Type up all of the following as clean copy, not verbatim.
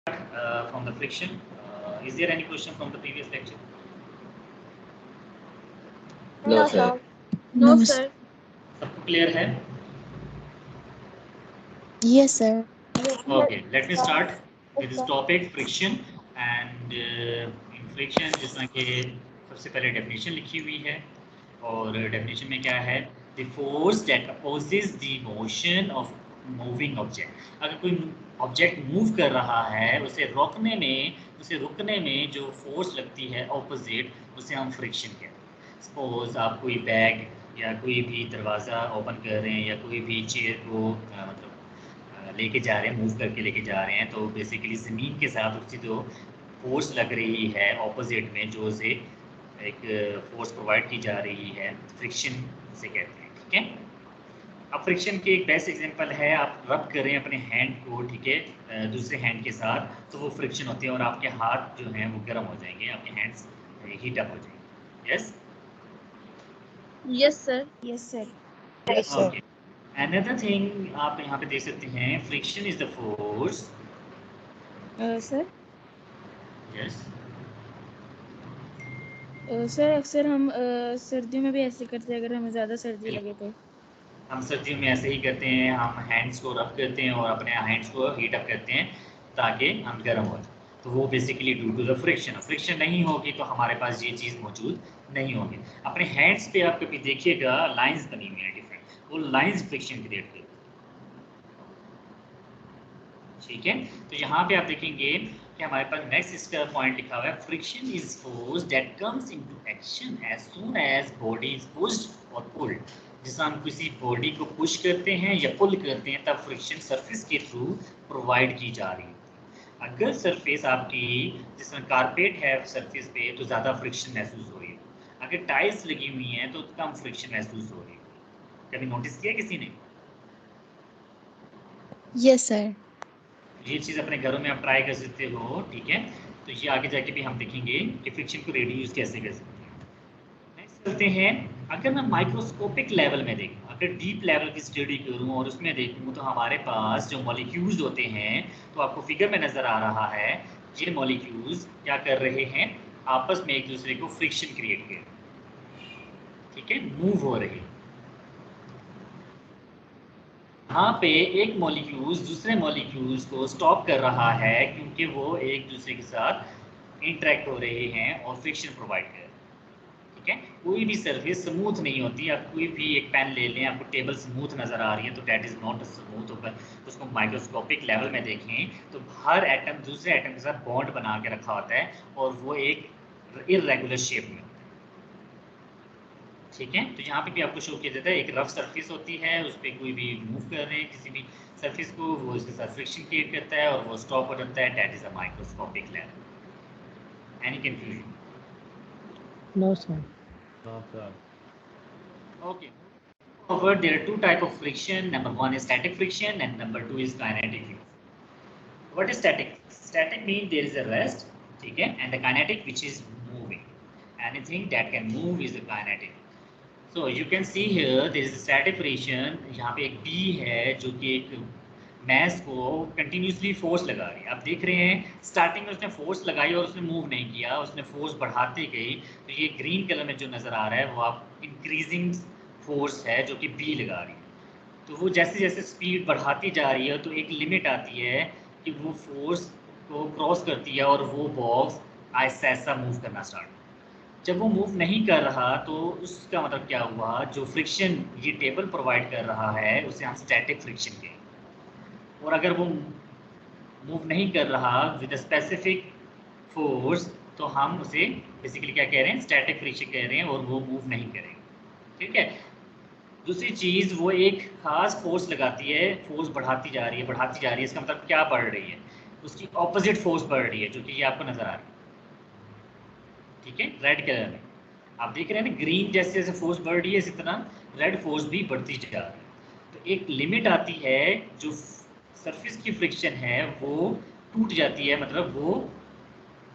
from the friction. Is there any question from the previous lecture? No, sir. No, sir. सबको clear है? Yes, sir. Okay, let me start with this topic friction and in friction जिसमें कि सबसे पहले definition लिखी हुई है और definition में क्या है? The force that opposes the motion of moving object. अगर कोई ऑब्जेक्ट मूव कर रहा है उसे रुकने में जो फोर्स लगती है ऑपोजिट उसे हम फ्रिक्शन कहते हैं। सपोज आप कोई बैग या कोई भी दरवाज़ा ओपन कर रहे हैं या कोई भी चेयर को मतलब लेके जा रहे हैं, मूव करके लेके जा रहे हैं, तो बेसिकली ज़मीन के साथ उसकी जो फोर्स लग रही है ऑपोजिट में, जो उसे एक फोर्स प्रोवाइड की जा रही है, फ्रिक्शन से कहते हैं। ठीक है, अब फ्रिक्शन की एक बेस्ट एग्जांपल है, आप रब कर रहे हैं अपने हैंड को, ठीक है, दूसरे हैंड के साथ, तो वो फ्रिक्शन होती है और आपके हाथ जो हैं वो गर्म हो जाएंगे, आपके हैंड्स हीट अप हो जाएंगे। Yes Yes, sir. Yes, sir. Okay. Another thing आप यहाँ पे देख सकते हैं, friction is the force. Sir yes sir अक्सर हम सर्दियों में भी ऐसे करते हैं अगर हमें ज़्यादा सर्दी लगे तो। हम सर्दियों में ऐसे ही करते हैं, हम हैंड्स को रब करते हैं और अपने हैंड्स को हीट अप करते हैं ताकि हम गर्म हो जाए, तो वो basically due to the friction. Friction नहीं होगी तो हमारे पास ये चीज़ मौजूद नहीं होगी। अपने हैंड्स पे आप कभी देखिएगा लाइंस बनी हुई हैं डिफरेंट, वो लाइंस फ्रिक्शन क्रिएट करती हैं। ठीक है, तो यहाँ पे आप देखेंगे कि हमारे पास नेक्स्ट इसका पॉइंट लिखा हुआ है, friction is force that comes into action as soon as body is pushed और पुल्ड। जैसे हम किसी बॉडी को पुश करते हैं या पुल करते हैं तब फ्रिक्शन सरफेस के थ्रू प्रोवाइड की जा रही है। अगर सरफेस आपकी जिसमें कारपेट है सरफेस पे तो ज़्यादा फ्रिक्शन महसूस हो रही है, अगर टाइल्स लगी हुई हैं तो कम फ्रिक्शन महसूस हो रही है। कभी नोटिस किया किसी ने? Yes sir. ये चीज़ अपने घरों में आप ट्राई कर सकते हो। ठीक है, तो ये आगे जाके भी हम देखेंगे कि फ्रिक्शन को रिड्यूस कैसे कर सकते हैं। नेक्स्ट चलते हैं, अगर मैं माइक्रोस्कोपिक लेवल में देखूँ, अगर डीप लेवल की स्टडी करूँ और उसमें देखूँ तो हमारे पास जो मॉलिक्यूल्स होते हैं, तो आपको फिगर में नज़र आ रहा है, ये मॉलिक्यूल्स क्या कर रहे हैं, आपस में एक दूसरे को फ्रिक्शन क्रिएट कर, ठीक है, मूव हो रही है। यहाँ पे एक मॉलिक्यूल्स दूसरे मॉलिक्यूल्स को स्टॉप कर रहा है क्योंकि वो एक दूसरे के साथ इंटरेक्ट हो रहे हैं और फ्रिक्शन प्रोवाइड कर रहे हैं। ठीक है, कोई भी सरफेस स्मूथ नहीं होती। आप कोई भी एक पेन ले लें, आपको टेबल स्मूथ नज़र आ रही है तो डेट इज़ नॉट स्मूथ। होकर उसको माइक्रोस्कोपिक लेवल में देखें तो हर एटम दूसरे एटम के साथ बॉन्ड बना के रखा होता है और वो एक इरेगुलर शेप में। ठीक है, तो यहाँ पे भी आपको शो किया जाता है, एक रफ सरफेस होती है, उस पर कोई भी मूव कर रहे हैं किसी भी सरफेस को, वो उसके साथ फ्रिक्शन क्रिएट करता है और वो स्टॉप हो जाता है। That is a microscopic level. Any confusion? No, sir. No, sir. Okay. Forward, there are two type of friction. Number one is static friction and number two is kinetic friction. What is static? Static means there is a rest, ठीक है, and the kinetic which is moving. Anything that can move is a kinetic. So you can see here there is a static friction. यहाँ पे एक B है जो कि एक mess को कंटिन्यूसली फोर्स लगा रही है। आप देख रहे हैं स्टार्टिंग में उसने फोर्स लगाई और उसने मूव नहीं किया, उसने फोर्स बढ़ाते गई, तो ये ग्रीन कलर में जो नज़र आ रहा है वो आप इंक्रीजिंग फोर्स है जो कि B लगा रही है। तो वो जैसे जैसे स्पीड बढ़ाती जा रही है तो एक लिमिट आती है कि वो फोर्स को क्रॉस करती है और वो बॉक्स ऐसा ऐसा मूव करना स्टार्ट। जब वो मूव नहीं कर रहा तो उसका मतलब क्या हुआ, जो फ्रिक्शन ये टेबल प्रोवाइड कर रहा है उसे हम स्टैटिक फ्रिक्शन कहें। और अगर वो मूव नहीं कर रहा विद स्पेसिफिक फोर्स तो हम उसे बेसिकली क्या कह रहे हैं, स्टैटिक फ्रिक्शन कह रहे हैं और वो मूव नहीं करेंगे। ठीक है, दूसरी चीज़ वो एक खास फोर्स लगाती है, फोर्स बढ़ाती जा रही है बढ़ाती जा रही है, इसका मतलब क्या बढ़ रही है, उसकी ऑपोजिट फोर्स बढ़ रही है जो कि ये आपको नज़र आ रही है। ठीक है, रेड कलर में आप देख रहे हैं ना, ग्रीन जैसे जैसे फोर्स बढ़ रही है इसी तरह रेड फोर्स भी बढ़ती जा रही है। तो एक लिमिट आती है, जो सरफेस की फ्रिक्शन है वो टूट जाती है, मतलब वो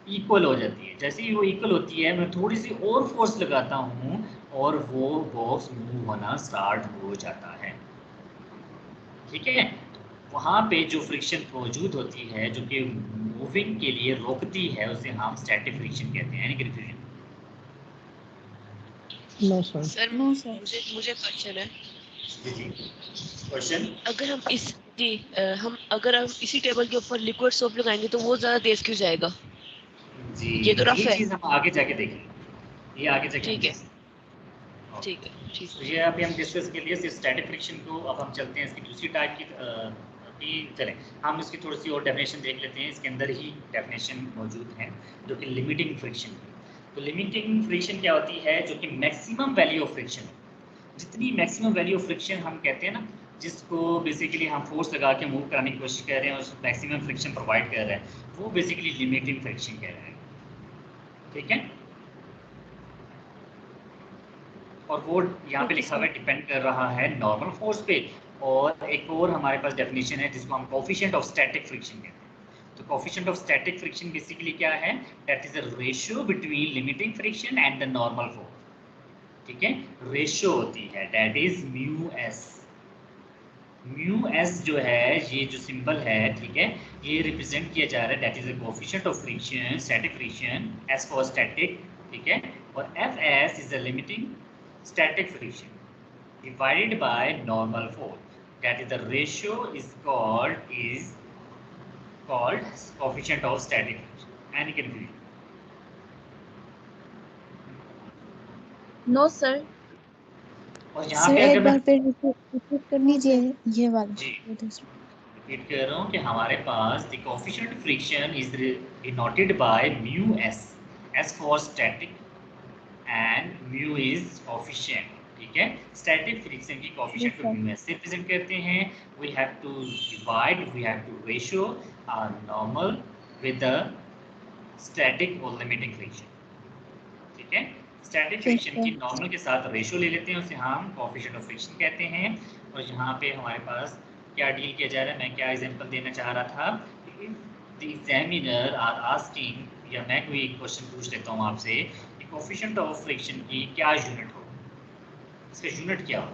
इक्वल हो जाती है। जैसे ही वो इक्वल होती है मैं थोड़ी सी और फोर्स लगाता हूँ और वो बॉक्स मूव होना स्टार्ट हो जाता है। ठीक है, वहाँ पे जो फ्रिक्शन मौजूद होती है जो कि मूविंग के लिए रोकती है उसे हम स्टैटिक फ्रिक्शन कहते हैं। यानी कि रिफ्यूजन। No sir. Sir no sir. मुझे क्वेश्चन है। जी जी, क्वेश्चन। अगर हम अगर हम इसी टेबल के ऊपर लिक्विड सोप लगाएंगे तो वो ज्यादा तेज क्यों जाएगा? जी, ये तो रफ है। चीज़ हम आगे जाके देखेंगे, ये आगे जाके हम ठीक है, देखेंगे। ठीक है, ठीक तो ये अभी हम डिस्कस के लिए सिर्फ स्टैटिक फ्रिक्शन को, अब हम चलते हैं इसकी दूसरी टाइप की चलें हम इसकी थोड़ी सी और डेफिनेशन देख लेते हैं। इसके अंदर ही डेफिनेशन मौजूद है जो कि लिमिटिंग फ्रिक्शन की। तो लिमिटिंग फ्रिक्शन क्या होती है? जो कि मैक्सिमम वैल्यू ऑफ फ्रिक्शन, जितनी मैक्सिमम वैल्यू ऑफ फ्रिक्शन हम कहते हैं ना, जिसको बेसिकली हम फोर्स लगा के मूव कराने की कोशिश कर रहे हैं और मैक्सिमम फ्रिक्शन प्रोवाइड कर रहे हैं, वो बेसिकली लिमिटिंग फ्रिक्शन कह रहे हैं। ठीक है, और वो यहाँ पे लिखा हुआ है डिपेंड कर रहा है नॉर्मल फोर्स पे। और एक और हमारे पास डेफिनेशन है जिसको हम कोफिशिएंट ऑफ स्टैटिक फ्रिक्शन कहते हैं। तो coefficient of static friction basically क्या है? That is the ratio between limiting friction and the normal force. ठीक है, रेशियो होती है, that is mu S. Mu S जो है, ये जो सिंबल है, ठीक है, ये रिप्रेजेंट किया जा रहा है, that is the coefficient of friction, static friction, S for static. ठीक है, और F S is the limiting static friction divided by normal force, that is the ratio is called coefficient of static friction. Any confusion? No sir. और यहाँ sir पे एक अगर मैं बार फिर रिपीट कर लीजिए ये वाला। जी ये दूसरा। रिपीट कर रहा हूँ कि हमारे पास the coefficient friction is denoted by mu S, S for static and mu is coefficient. ठीक है, स्टैटिक फ्रिक्शन की कोफिशिएंट को म्यू एस से रिप्रेजेंट करते हैं। We have to divide, we have to ratio normal with the static और limiting friction. ठीक है, स्टैटिक ठीक फ्रिक्शन है। की नॉर्मल के साथ रेशियो ले लेते हैं, उसे हम कोफिशिएंट ऑफ फ्रिक्शन कहते हैं। और यहाँ पे हमारे पास क्या डील किया जा रहा है, मैं क्या एग्जांपल देना चाह रहा था, द एग्जामिनर आर आस्किंग, या मैं कोई क्वेश्चन पूछ लेता हूँ आपसे कि कोफिशिएंट ऑफ फ्रिक्शन की क्या यूनिट हो, इसका यूनिट क्या हो,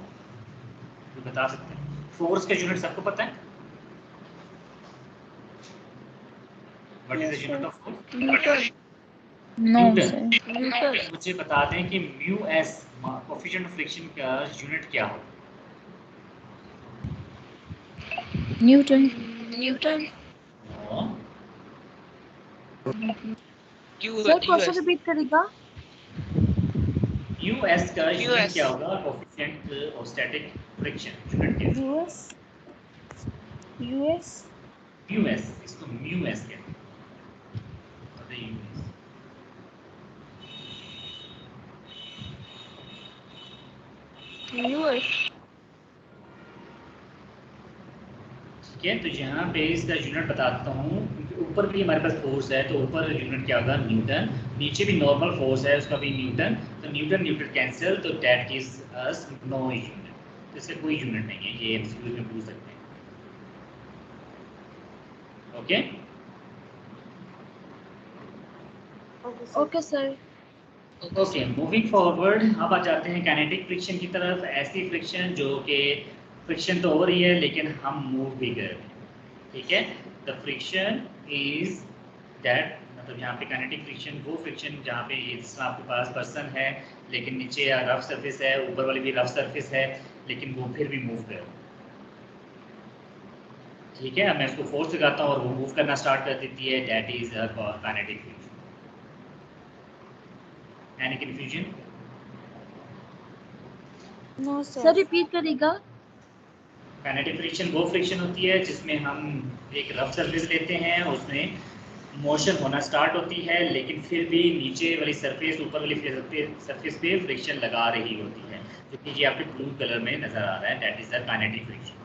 तो बता सकते हैं? फोर्स का यूनिट सबको पता है? What is the unit of force? Newton. No newton. Sir. Newton. मुझे बता दें कि mu S coefficient of friction का यूनिट क्या हो? Newton. Newton. No. Sir question repeat करेगा? म्यू एस का यूनिट US। क्या होगा? Coefficient of static friction unit क्या है? यूएस। यूएस। म्यू एस, इसको म्यू एस कहते हैं। What are US? यूएस। ठीक है, तो यहाँ पे इसका यूनिट बताता हूँ, क्योंकि ऊपर भी हमारे पास फोर्स है तो ऊपर यूनिट क्या होगा? न्यूटन। नीचे भी नॉर्मल फोर्स है, उसका भी न्यूटन। तो न्यूटन न्यूटन कैंसिल, तो that gives us know unit. तो इसका कोई यूनिट नहीं है, ये एमसीक्यू में पूछ सकते हैं। Okay, okay sir. Okay, moving forward अब आ जाते हैं काइनेटिक फ्रिक्शन की तरफ। ऐसी फ्रिक्शन जो कि फ्रिक्शन तो हो रही है लेकिन हम मूव भी कर रहे हैं। ठीक है, द फ्रिक्शन इज दैट, मतलब यहाँ पे काइनेटिक फ्रिक्शन वो फ्रिक्शन जहाँ पे इस आपके पास पर्सन है लेकिन नीचे रफ सरफेस है, ऊपर वाली भी रफ सरफेस है, लेकिन वो फिर भी मूव कर रहा है। ठीक है, अब मैं इसको फोर्स लगाता हूँ और वो मूव करना स्टार्ट कर देती है, that is kinetic friction. Any confusion? No sir repeat करेगा? काइनेटिक फ्रिक्शन वो फ्रिक्शन होती है जिसमें हम एक रफ सरफेस लेते हैं, उसमें मोशन होना स्टार्ट होती है लेकिन फिर भी नीचे वाली सरफेस ऊपर वाली सरफेस पे फ्रिक्शन लगा रही होती है, जो कि ये आपके ब्लू कलर में नजर आ रहा है, that is the kinetic friction.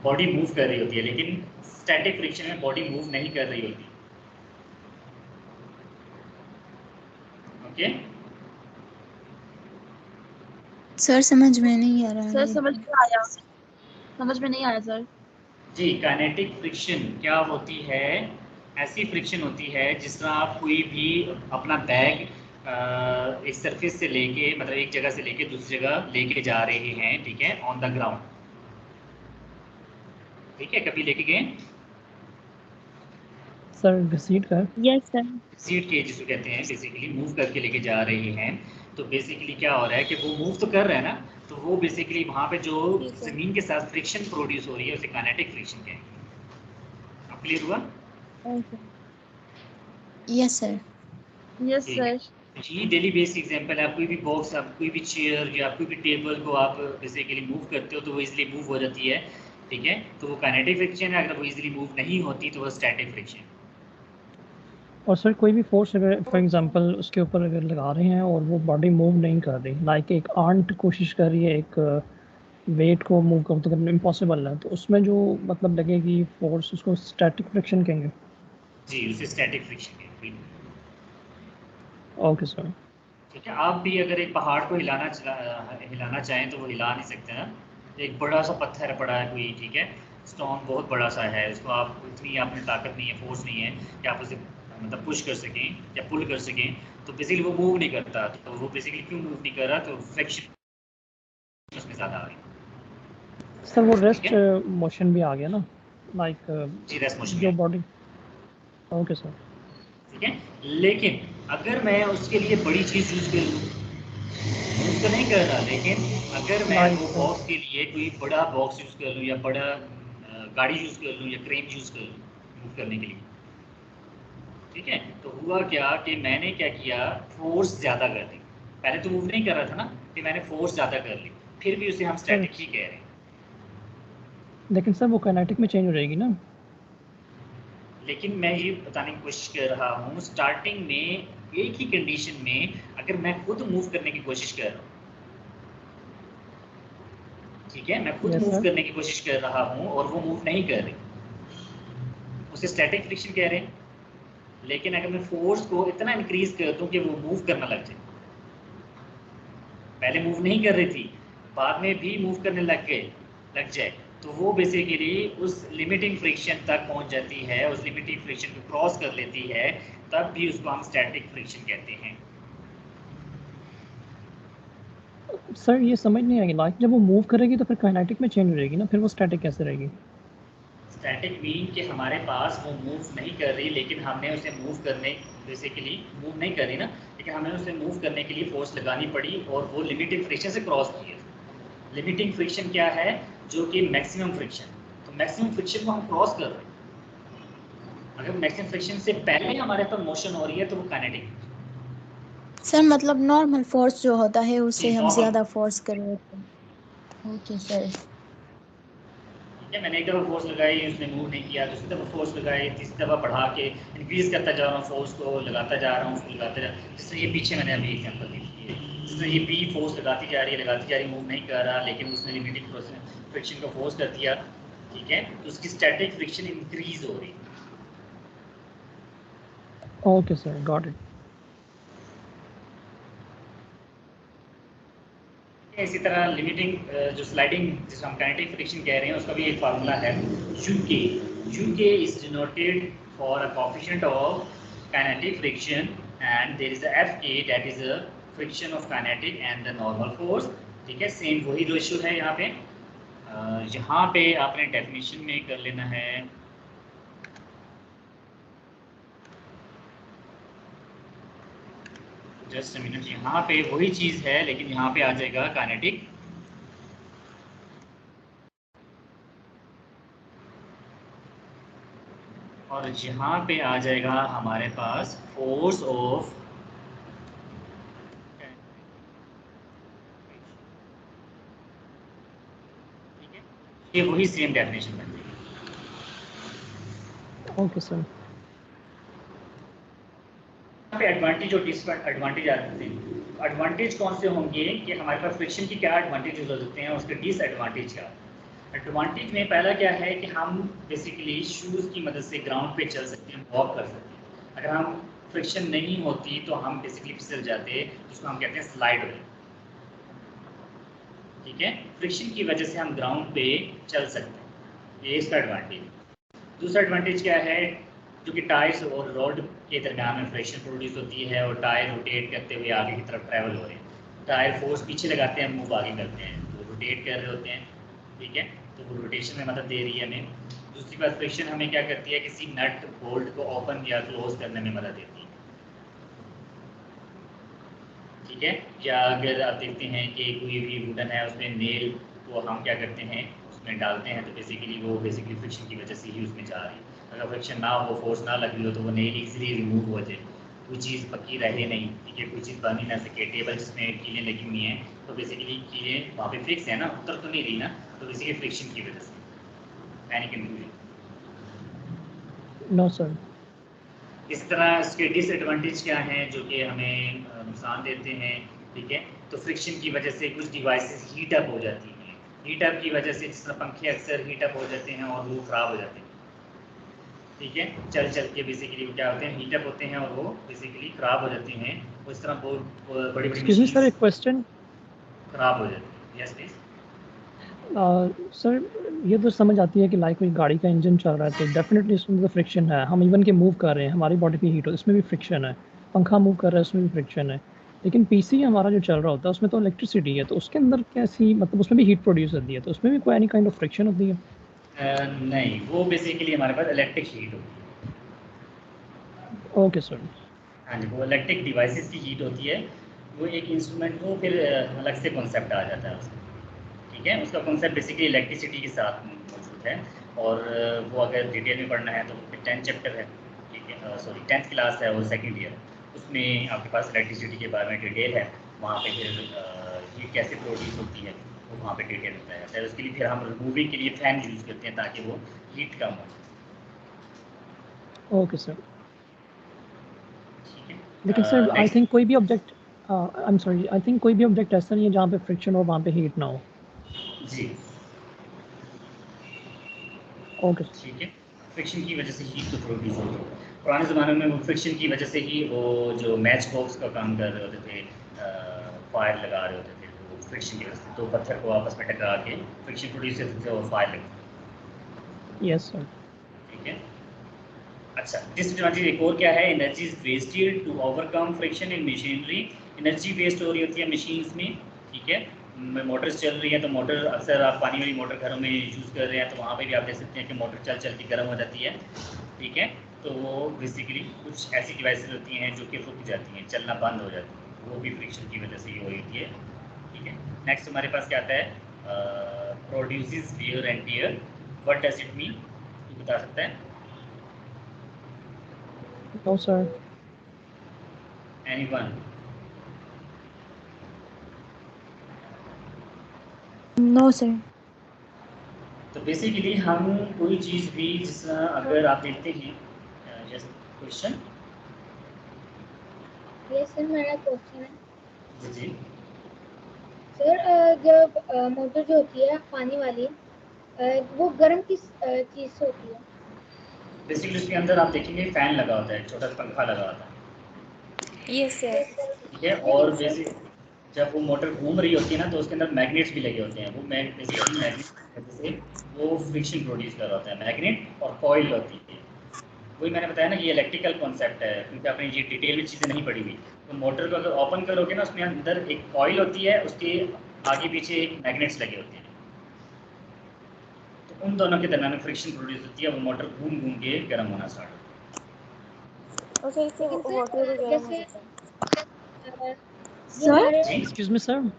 Body move कर रही होती है लेकिन स्टैटिक फ्रिक्शन में बॉडी मूव नहीं कर रही होती। ओके, सर समझ में नहीं आ रहा सर है। समझ में आया? समझ में नहीं आया सर। जी, काइनेटिक फ्रिक्शन क्या होती है? ऐसी फ्रिक्शन होती है जिस तरह आप कोई भी अपना बैग एक सरफेस से लेके मतलब एक जगह से लेके दूसरी जगह लेके जा रहे हैं, ठीक है, ऑन द ग्राउंड, ठीक है, कभी लेके गए सर घसीट कर। Yes sir. सीट के जिसको कहते हैं, बेसिकली मूव करके लेके जा रहे हैं। तो बेसिकली क्या हो रहा है कि वो मूव तो कर रहे हैं ना, तो वो बेसिकली वहाँ पे जो जी सर। जमीन के साथ फ्रिक्शन प्रोड्यूस हो रही है उसे काइनेटिक फ्रिक्शन कहेंगे। अब क्लियर हुआ? Yes sir. यस ठीक है, सर। ये डेली बेस एग्जांपल है। आप कोई भी बॉक्स, आप कोई भी चेयर या कोई भी टेबल को आप बेसिकली मूव करते हो तो वो इजीली मूव हो जाती है, ठीक है, तो वो काइनेटिक फ्रिक्शन है। अगर वो इजीली मूव नहीं होती तो वो स्टैटिक फ्रिक्शन। और सर कोई भी फोर्स अगर फॉर एग्जांपल उसके ऊपर अगर लगा रहे हैं और वो बॉडी मूव नहीं कर रही, लाइक एक आंट कोशिश कर रही है एक वेट को मूव कर, तो करना इम्पॉसिबल है, तो उसमें जो मतलब लगेगी फोर्स उसको स्टैटिक फ्रिक्शन कहेंगे। जी, उसे स्टैटिक फ्रिक्शन कहेंगे। Okay sir. ठीक है, आप भी अगर एक पहाड़ को हिलाना चाहें तो वो हिला नहीं सकते ना। एक बड़ा सा पत्थर पड़ा है कोई, ठीक है, स्टोन बहुत बड़ा सा है, उसको आप इतनी आप में ताकत नहीं है, फोर्स नहीं है कि आप उसे मतलब पुश कर सकें या पुल कर सकें, तो बेसिकली वो मूव नहीं करता। तो वो बेसिकली क्यों मूव नहीं कर रहा? तो फ्रिक्शन उसमें ज़्यादा आ रही है। सर वो ठीक रेस्ट है, मोशन भी आ गया ना, लाइक जी रेस्ट मोशन जो में। बॉडी। Okay sir. ठीक है, लेकिन अगर मैं उसके लिए बड़ी चीज़ यूज़ कर लूँ, यूज़ तो नहीं कर रहा, लेकिन अगर मैं वो लाइक बॉक्स के लिए कोई बड़ा बॉक्स यूज़ कर लूँ या बड़ा गाड़ी यूज़ कर लूँ या क्रेन यूज़ कर लूँ मूव करने के लिए, ठीक है, तो हुआ क्या कि मैंने क्या किया, फोर्स ज़्यादा कर दी। पहले तो मूव नहीं कर रहा था ना, कि मैंने फोर्स ज़्यादा कर ली, फिर भी उसे हम सर, स्टैटिक ही कह रहे हैं। लेकिन सर वो काइनेटिक में चेंज हो जाएगी ना। लेकिन मैं ये बताने की कोशिश कर रहा हूँ, स्टार्टिंग में एक ही कंडीशन में अगर मैं खुद मूव करने की कोशिश कर रहा हूँ, ठीक है, मैं खुद यस मूव सर। करने की कोशिश कर रहा हूँ और वो मूव नहीं कर रही, उसे स्टैटिक फ्रिक्शन कह रहे हैं। लेकिन अगर मैं फोर्स को इतना इंक्रीज कर दूं कि वो मूव करना लग जाए, पहले मूव नहीं कर रही थी, बाद में भी मूव करने लग जाए, तो वो बेसिकली उस लिमिटिंग फ्रिक्शन तक पहुंच जाती है, उस लिमिटिंग फ्रिक्शन को क्रॉस कर लेती है, तब भी उसको हम स्टैटिक फ्रिक्शन कहते हैं। सर ये समझ नहीं आएगी, लाइक जब वो मूव करेगी तो फिर काइनेटिक में चेंज हो जाएगी ना, फिर वो स्टैटिक कैसे रहेगी? स्टैटिक मीन कि हमारे पास वो मूव नहीं कर रही, लेकिन हमने उसे मूव करने, बेसिकली मूव नहीं कर रही ना, लेकिन हमें उसे मूव करने के लिए फोर्स लगानी पड़ी और वो लिमिटिंग फ्रिक्शन से क्रॉस की है। लिमिटिंग फ्रिक्शन क्या है? जो कि मैक्सिमम फ्रिक्शन। तो मैक्सिमम फ्रिक्शन को हम क्रॉस कर रहे हैं। अगर मैक्सिमम फ्रिक्शन से पहले हमारे पास मोशन हो रही है तो वो काइनेटिक। सर मतलब नॉर्मल फोर्स जो होता है उससे जी, हम नॉर्मल। ज्यादा फोर्स करें। Okay sir. ठीक है, मैंने एक दफ़ा फोर्स लगाई, उसने मूव नहीं किया, दूसरी दफ़ा फोर्स लगाई, तीसरी दफ़ा बढ़ा के इंक्रीज करता जा रहा हूँ, फोर्स को लगाता जा रहा हूँ, उसको लगाता जा रहा हूँ। जिससे ये पीछे मैंने अभी एग्जांपल दी थी, जिससे ये बी फोर्स लगाती जा रही, मूव नहीं कर रहा, लेकिन उसने लिमिटिंग फ्रिक्शन को फोर्स कर दिया, ठीक है, तो उसकी स्टैटिक फ्रिक्शन इंक्रीज हो रही है। Okay sir, got it. इसी तरह लिमिटिंग जो स्लाइडिंग जिसको हम काइनेटिक फ्रिक्शन कह रहे हैं, उसका भी एक फार्मूला है UK. UK is denoted for a coefficient of kinetic friction and there is a FK that is a friction of kinetic and the normal force. ठीक है, सेम वही रेशियो है यहाँ पे। यहाँ पे आपने डेफिनेशन में कर लेना है, जस्ट अ मिनट, यहाँ पे वही चीज़ है लेकिन यहाँ पे आ जाएगा काइनेटिक, और यहाँ पे आ जाएगा हमारे पास फोर्स ऑफ, ठीक है, ये वही सेम डेफिनेशन बन जाएगी। Okay sir. यहाँ पे एडवांटेज और डिसएडवांटेज आ जाते हैं। एडवांटेज कौन से होंगे कि हमारे पास फ्रिक्शन की क्या एडवांटेज हो सकते हैं, उसके डिसएडवांटेज क्या। एडवांटेज में पहला क्या है कि हम बेसिकली शूज़ की मदद से ग्राउंड पे चल सकते हैं, वॉक कर सकते हैं। अगर हम फ्रिक्शन नहीं होती तो हम बेसिकली फिसल जाते, जिसको हम कहते हैं स्लाइड हो। ठीक है, फ्रिक्शन की वजह से हम ग्राउंड पे चल सकते हैं, ये इसका एडवांटेज। दूसरा एडवांटेज क्या है? जो कि टायर्स और रोड के दरमियान में फ्रिक्शन प्रोड्यूस होती है और टायर रोटेट करते हुए आगे की तरफ ट्रैवल हो रहे हैं। टायर फोर्स पीछे लगाते हैं, मूव आगे करते हैं, तो रोटेट कर रहे होते हैं, ठीक है, तो वो रोटेशन में मदद दे रही है हमें। दूसरी बात, फ्रिक्शन हमें क्या करती है, किसी नट बोल्ट को ओपन या क्लोज करने में मदद देती है, ठीक है। या अगर आप देखते हैं कि कोई भी वुडन है उसमें नेल को हम क्या करते हैं उसमें डालते हैं, तो बेसिकली फ्रिक्शन की वजह से ही उसमें जा रही है। अगर फ्रिक्शन ना हो, फोर्स ना लगी हो, तो वो नेल इजीली रिमूव हो जाए, कोई चीज़ पक्की रहे नहीं, ठीक है, कोई चीज़ बन ही ना सके। टेबल जिसमें कीलें लगी हुई हैं, तो बेसिकली कीलें वहाँ पे फिक्स है ना, उतर तो नहीं रही ना, तो बेसिकली फ्रिक्शन की वजह से। Any conclusion? No sir. इस तरह इसके डिसएडवांटेज क्या हैं जो कि हमें नुकसान देते हैं, ठीक है। तो फ्रिक्शन की वजह से कुछ डिवाइसेस हीट अप हो जाती हैं। हीट अप की वजह से जिस तरह पंखे अक्सर हीट अप हो जाते हैं और वो ख़राब हो जाते हैं, ठीक है, चल चल के बेसिकली वो क्या होते हैं, हीट अप होते हैं और वो बेसिकली ख़राब हो जाते हैं। उस तरह बहुत बड़ी बड़ी एक्सक्यूज मी सर, एक क्वेश्चन। ख़राब हो जाती है। Yes please. सर ये तो समझ आती है कि लाइक कोई गाड़ी का इंजन चल रहा है तो डेफिनेटली इसमें तो फ्रिक्शन है। हम इवन के मूव कर रहे हैं, हमारी बॉडी पे हीट हो, इसमें भी फ्रिक्शन है। पंखा मूव कर रहा है, उसमें भी फ्रिक्शन है। लेकिन पीसी हमारा जो चल रहा होता है उसमें तो इलेक्ट्रिसिटी है, तो उसके अंदर कैसी, मतलब उसमें भी हीट प्रोड्यूस होती है, तो उसमें भी कोई एनी काइंड ऑफ फ्रिक्शन होती है? नहीं, वो बेसिकली हमारे पास इलेक्ट्रिक हीट होती है। Okay sir. हाँ जी, वो इलेक्ट्रिक डिवाइसेस की हीट होती है। वो एक इंस्ट्रूमेंट को फिर अलग से कॉन्सेप्ट आ जाता है उसमें, ठीक है। उसका कॉन्सेप्ट बेसिकली इलेक्ट्रिसिटी के साथ मौजूद है। और वो अगर डिटेल में पढ़ना है तो फिर 10th चैप्टर है, ठीक है, सॉरी 10th क्लास है और सेकंड ईयर, उसमें आपके पास इलेक्ट्रिसिटी के बारे में डिटेल है। वहाँ पे फिर हीट कैसे प्रोड्यूस होती है वो वहाँ पे डिटेल बताया जाता है। उसके लिए फिर हम रिमूविंग के लिए फ़ैन यूज़ करते हैं ताकि वो हीट कम हो, ओके सर। ठीक है। लेकिन सर आई नेक्स्ट। थिंक कोई भी object, I am sorry, I think कोई भी ऑब्जेक्ट ऐसा नहीं है जहाँ पे फ्रिक्शन हो वहाँ पे हीट ना हो। जी, ओके। ठीक है। फ्रिक्शन की वजह से हीट तो प्रोड्यूस होती है। पुराने ज़माने में वो फ्रिक्शन की वजह से ही वो जो मैच बॉक्स का काम कर रहे होते थे, फायर लगा रहे होते थे, वो फ्रिक्शन की वजह से। तो पत्थर को आपस में टकरा के फ्रिक्शन प्रोड्यूस होते थे और फायर लगती, यस सर। ठीक है। अच्छा, डिसएडवांटेज एक और क्या है, energy is wasted to overcome friction in machinery. Energy waste हो रही होती है मशीन्स में, ठीक है। मोटर्स चल रही है तो मोटर, अक्सर आप पानी वाली मोटर घरों में यूज़ कर रहे हैं, तो वहाँ पे भी आप देख सकते हैं कि मोटर चल चल के गर्म हो जाती है, ठीक है। तो वो बेसिकली कुछ ऐसी डिवाइसेस होती हैं जो कि रुक जाती हैं, चलना बंद हो जाती है, वो भी फ्रिक्शन की वजह से ही हो रही है, ठीक है। नेक्स्ट हमारे पास क्या आता है, produces wear and tear. What does it mean, तू बता सकता है? No sir. Anyone? No sir. तो बेसिकली हम कोई चीज़ भी, जिस अगर आप देखते हैं, जस्ट क्वेश्चन। ये सर मेरा क्वेश्चन है जी जी। सर। जब मोटर जो होती है पानी वाली, वो गर्म किस चीज से होती है? बेसिकली उसके अंदर आप देखेंगे फैन लगा होता है, छोटा सा पंखा लगा होता है, यस सर। ठीक है। और बेसिक जब वो मोटर घूम रही होती है ना, तो उसके अंदर मैग्नेट्स भी लगे होते हैं। वो बेसिकली मैग्नेट की वजह से वो फ्रिक्शन प्रोड्यूस कर रहा होता है। मैग्नेट और कॉइल होती है, वही मैंने बताया ना कि ये इलेक्ट्रिकल कॉन्सेप्ट है, क्योंकि आपने ये डिटेल में चीज़ें नहीं पढ़ी हुई। तो मोटर को अगर ओपन करोगे ना, उसमें अंदर एक कॉइल होती है, उसके आगे पीछे एक मैग्नेट्स लगे होते हैं, तो उन दोनों के दरमियान फ्रिक्शन प्रोड्यूस होती है, वो मोटर घूम घूम के गर्म होना स्टार्ट होता और सर इससे लेकिन वाटर भी सर गर्म हो जैसे जाता है। ये सर हमारे है। जी, एक्सक्यूज मी सर।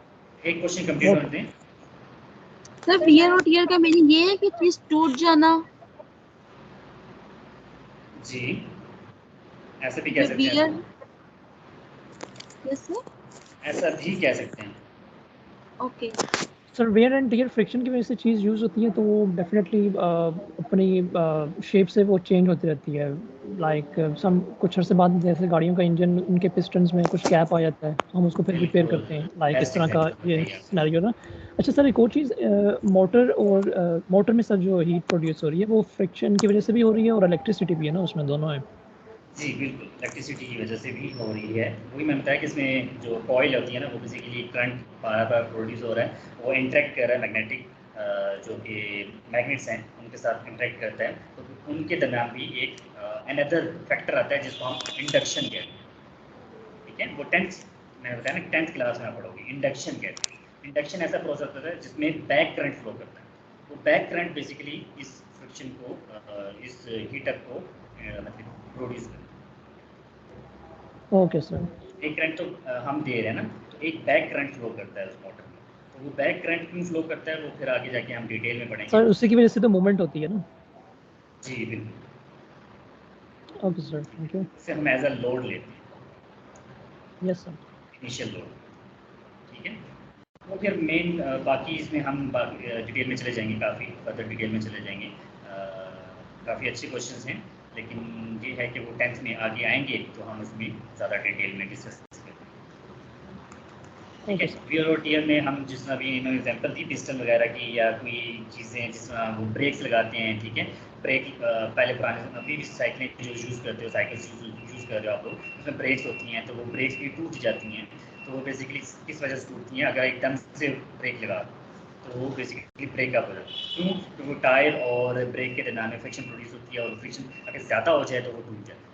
एक क्वेश्चन कंप्लीट होने दें। सर वियर और टियर का मीनिंग ये है कि चीज टूट जाना, जी, ऐसा भी कह जो सकते हैं वियर। इसको, यस सर। ऐसा भी कह सकते हैं। Okay. Sir wear and tear friction की वजह से चीज़ यूज़ होती है, तो वो डेफिनेटली अपनी शेप से वो चेंज होती रहती है। लाइक सम कुछ अर्से बाद जैसे गाड़ियों का इंजन, उनके पिस्टन्स में कुछ गैप आ जाता है, हम उसको फिर रिपेयर बिल्कुल, करते हैं, लाइक इस बेस्ट तरह का एग्जांपल ये बताइए आप। सिनेरियो ना। अच्छा सर, एक और चीज़, मोटर में सर जो हीट प्रोड्यूस हो रही है वो फ्रिक्शन की वजह से भी हो रही है और इलेक्ट्रिसिटी भी है ना, उसमें दोनों है। जी बिल्कुल, इलेक्ट्रिसिटी की वजह से भी हो रही है। वही मैंने बताया कि इसमें जो कॉइल होती है ना, वो बेसिकली करंट बार बार प्रोड्यूस हो रहा है, वो इंटरेक्ट कर रहा है मैग्नेटिक, जो कि मैग्नेट्स हैं उनके साथ इंटरेक्ट करता है, तो उनके दरमियान भी एक अनदर फैक्टर आता है जिसको हम इंडक्शन कहते हैं, ठीक है। वो मैंने बताया ना 10th क्लास में आप पढ़ोगे, इंडक्शन कहते हैं। इंडक्शन ऐसा प्रोसेस होता है जिसमें बैक करंट फ्लो करता है। वो बैक करंट बेसिकली इस फ्रिक्शन को इस हीटर को मतलब प्रोड्यूस करता है। Okay sir. एक करंट तो हम दे रहे हैं ना, तो एक बैक करंट फ्लो करता है उस मोटर में। तो वो बैक करंट क्यों फ्लो करता है वो फिर आगे जाके हम डिटेल में पढ़ेंगे। सर उसी की वजह से तो मूवमेंट होती है ना। जी बिल्कुल। Okay sir, thank you. इसे हम एज अ लोड लेते हैं, यस सर। इनिशियल लोड, ठीक है। वो फिर मेन बाकी इसमें हम डिटेल में चले जाएंगे, काफ़ी फर्दर डिटेल में चले जाएंगे। काफ़ी अच्छे क्वेश्चंस हैं, लेकिन ये है कि वो 10th में आगे आएंगे तो हम उसमें ज़्यादा डिटेल में डिस्कस करेंगे, ठीक है। वीयर और टीयर में हम जिस तरह भी इन्होंने एग्जाम्पल दी पिस्टन वगैरह की या कोई चीज़ें जिस तरह वो ब्रेक्स लगाते हैं, ठीक है। ब्रेक पहले पुराने अभी भी साइकिलें जो यूज़ करते हो, साइकिल यूज़ कर रहे हो आप लोग, उसमें ब्रेक्स होती हैं, तो वो ब्रेक्स भी टूट जाती हैं। तो वो बेसिकली किस वजह से टूटती हैं? अगर एकदम से ब्रेक लगा तो वो बेसिकली ब्रेकअप हो जाता है। क्यों? तो वो टायर और ब्रेक के दरमियान में फ्रिक्शन प्रोड्यूस होती है, और फ्रिक्शन अगर ज़्यादा हो जाए तो वो टूट जाता है।